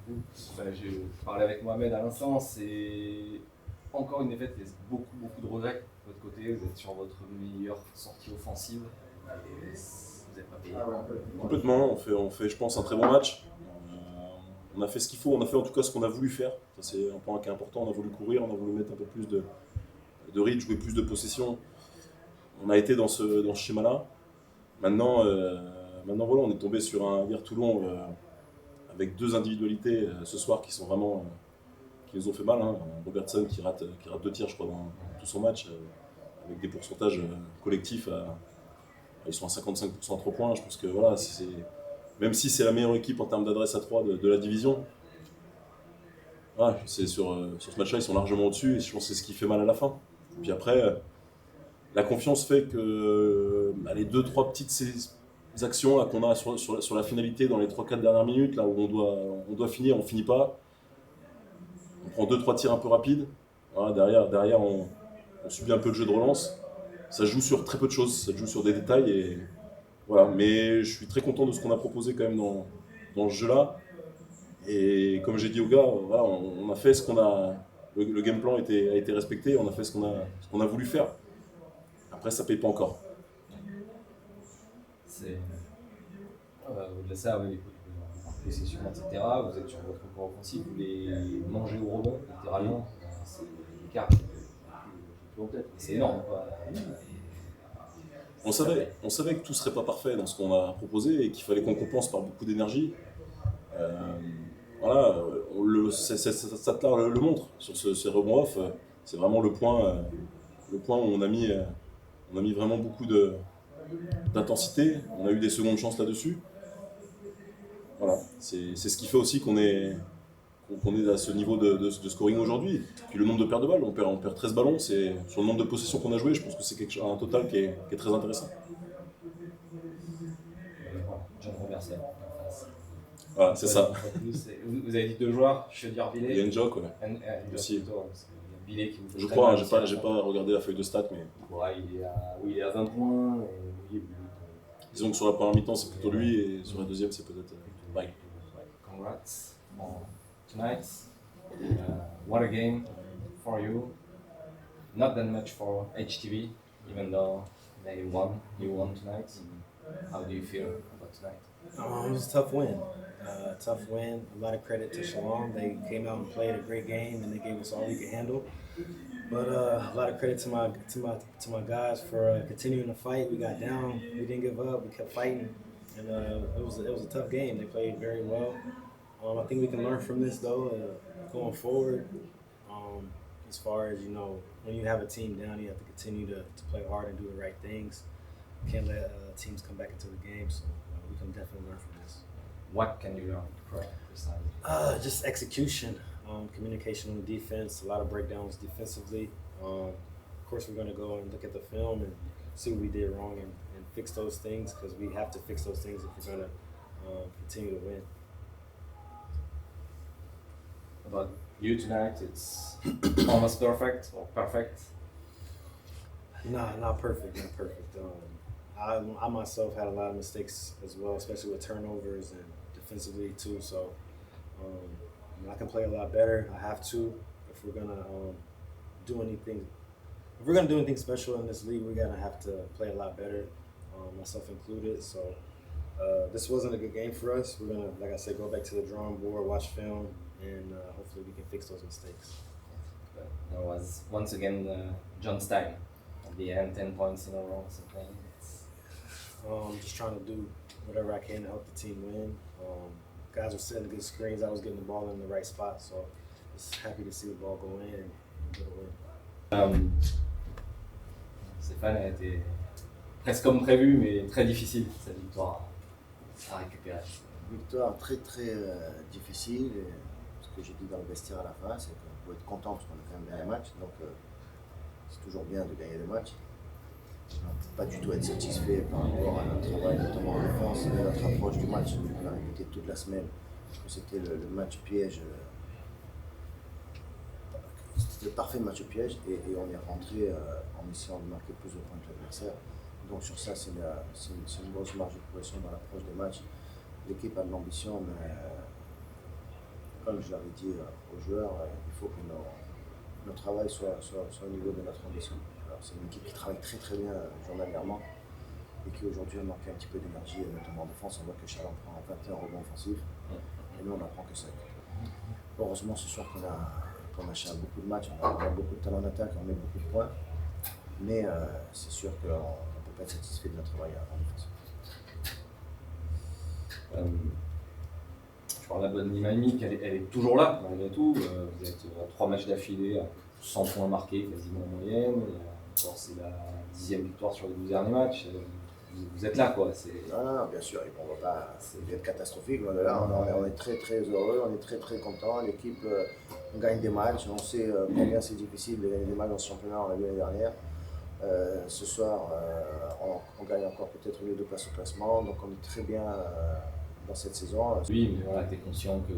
coup. Je parlais avec Mohamed à l'instant, c'est encore une défaite qui laisse beaucoup de regrets de votre côté. Vous êtes sur votre meilleure sortie offensive et vous n'avez pas payé. Complètement, on fait, je pense, un très bon match. On a fait ce qu'il faut, on a fait en tout cas ce qu'on a voulu faire. Ça, c'est un point qui est important. On a voulu courir, on a voulu mettre un peu plus de rythme, jouer plus de possession. On a été dans ce schéma-là. Maintenant, voilà, on est tombé sur un hier Toulon avec deux individualités ce soir qui sont vraiment qui nous ont fait mal. Hein. Robertson qui rate 2 tirs, je crois, dans tout son match, avec des pourcentages collectifs. Ils sont à 55% à 3 points. Je pense que voilà, même si c'est la meilleure équipe en termes d'adresse à 3 de la division, ouais, sur ce match-là, ils sont largement au-dessus. Et je pense que c'est ce qui fait mal à la fin. Et puis après, la confiance fait que les 2-3 petites actions là, qu'on a sur la finalité dans les 3-4 dernières minutes, là où on doit finir, on finit pas. On prend 2-3 tirs un peu rapides. Voilà, derrière on subit un peu le jeu de relance. Ça joue sur très peu de choses, ça joue sur des détails. Et, voilà. Mais je suis très content de ce qu'on a proposé quand même dans ce jeu-là. Et comme j'ai dit aux gars, voilà, on a fait ce qu'on a. Le game plan a été respecté, on a fait ce qu'on a voulu faire. Après, ça paye pas encore. Au-delà de ça, oui, les possessions, etc. Vous êtes sur votre corps offensif, vous les mangez au rebond, littéralement. C'est l'écart. C'est énorme, quoi. On savait que tout serait pas parfait dans ce qu'on a proposé et qu'il fallait qu'on compense par beaucoup d'énergie. Voilà, ça te le montre sur ces rebonds off. C'est vraiment le point où on a mis vraiment beaucoup d'intensité. On a eu des secondes chances là-dessus. Voilà, c'est ce qui fait aussi qu'on est à ce niveau de scoring aujourd'hui. Puis le nombre de pertes de balles, on perd 13 ballons. C'est sur le nombre de possessions qu'on a joué, je pense que c'est un total qui est très intéressant. John Robertson. Voilà, c'est ça. Vous avez dit 2 joueurs, Chaudière-Villet. Il y a une joke, ouais. Aussi. Villet qui vous fait Je crois, hein, j'ai pas regardé la feuille de stats, mais. Ouais, il est à 20 points. Disons que sur la première mi-temps, c'est plutôt lui, et sur la deuxième, c'est peut-être Mike. Congrats on tonight. What a game for you. Not that much for HTV, even though you won tonight. How do you feel about tonight? It was a tough win. A lot of credit to Shalom. They came out and played a great game, and they gave us all we could handle. But a lot of credit to my guys for continuing to fight. We got down, we didn't give up, we kept fighting, and it was a tough game. They played very well. I think we can learn from this though, going forward. As far as when you have a team down, you have to continue to play hard and do the right things. You can't let teams come back into the game, so we can definitely learn from this. What can you learn precisely? Just execution, communication on the defense, a lot of breakdowns defensively. Of course, we're going to go and look at the film and see what we did wrong and fix those things, because we have to fix those things if we're going to continue to win. About you tonight, it's almost perfect or perfect? Nah, not perfect. I myself had a lot of mistakes as well, especially with turnovers and defensively too. So I can play a lot better. I have to. If we're gonna do anything special in this league, we're gonna have to play a lot better, myself included. So this wasn't a good game for us. We're gonna, like I said, go back to the drawing board, watch film, and hopefully we can fix those mistakes. There was once again John Stein at the end, 10 points in a row. Just trying to do whatever I can to help the team win. Guys were setting good screens. I was getting the ball in the right spot, so just happy to see the ball go in and get a win. Stéphane a été presque comme prévu, mais très difficile cette victoire à récupérer. Victoire très difficile. Et ce que j'ai dit dans le vestiaire à la fin, c'est qu'on peut être content parce qu'on a quand même gagné un match. Donc c'est toujours bien de gagner des matchs. On ne peut pas du tout être satisfait par rapport à notre travail, notamment en défense, et notre approche du match. On a répété toute la semaine que c'était le match piège. C'était le parfait match piège et on est rentré en essayant de marquer plus de points que l'adversaire. Donc sur ça, c'est une grosse marge de progression dans l'approche des matchs. L'équipe a de l'ambition, mais comme je l'avais dit aux joueurs, il faut que notre travail soit au niveau de notre ambition. Alors, c'est une équipe qui travaille très très bien journalièrement et qui aujourd'hui a manqué un petit peu d'énergie, notamment en défense. On voit que Chalon prend 21 rebonds offensifs et nous on n'en prend que 5. Heureusement ce soir qu'on a beaucoup de matchs, on a beaucoup de talent en attaque, on met beaucoup de points, mais c'est sûr qu'on ne peut pas être satisfait de notre travail en défense. Je parle de la bonne dynamique, elle est toujours là malgré tout. Vous êtes à 3 matchs d'affilée, à 100 points marqués quasiment en moyenne. C'est la 10e victoire sur les 12 derniers matchs. Vous êtes là quoi. Non, bien sûr, on va pas être catastrophique. Là, on est très très heureux, on est très très content. L'équipe on gagne des matchs, on sait combien c'est difficile de gagner des matchs dans ce championnat, on l'a vu l'année dernière. Ce soir, on gagne encore peut-être une ou deux places au classement, donc on est très bien dans cette saison. Oui, mais voilà, tu es conscient que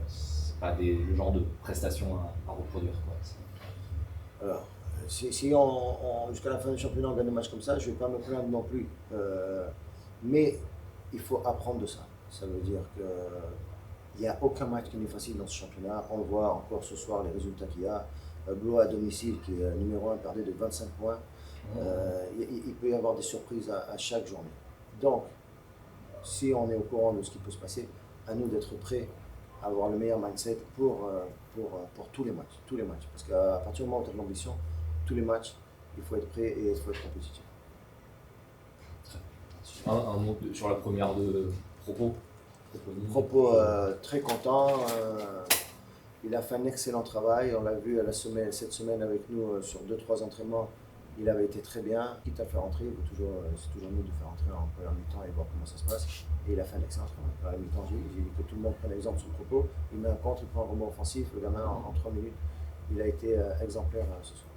c'est pas le genre de prestations à reproduire. Quoi. Alors, si jusqu'à la fin du championnat on gagne des matchs comme ça, je ne vais pas me plaindre non plus. Mais il faut apprendre de ça. Ça veut dire qu'il n'y a aucun match qui n'est facile dans ce championnat. On voit encore ce soir les résultats qu'il y a. Blois à domicile, qui est numéro 1, perdait de 25 points. Il peut y avoir des surprises à chaque journée. Donc, si on est au courant de ce qui peut se passer, à nous d'être prêts à avoir le meilleur mindset pour tous les matchs. Parce qu'à partir du moment où tu as de l'ambition, tous les matchs, il faut être prêt et il faut être compétitif. Un mot sur la première de Propos très content. Il a fait un excellent travail. On l'a vu cette semaine avec nous sur 2-3 entraînements. Il avait été très bien. Quitte à faire rentrer, c'est toujours mieux de faire rentrer en première mi-temps et voir comment ça se passe. Et il a fait un excellent travail. À la mi-temps, j'ai vu que tout le monde prenait exemple sur le propos. Il met un contre, il prend un rebond offensif. Le gamin, en 3 minutes, il a été exemplaire ce soir.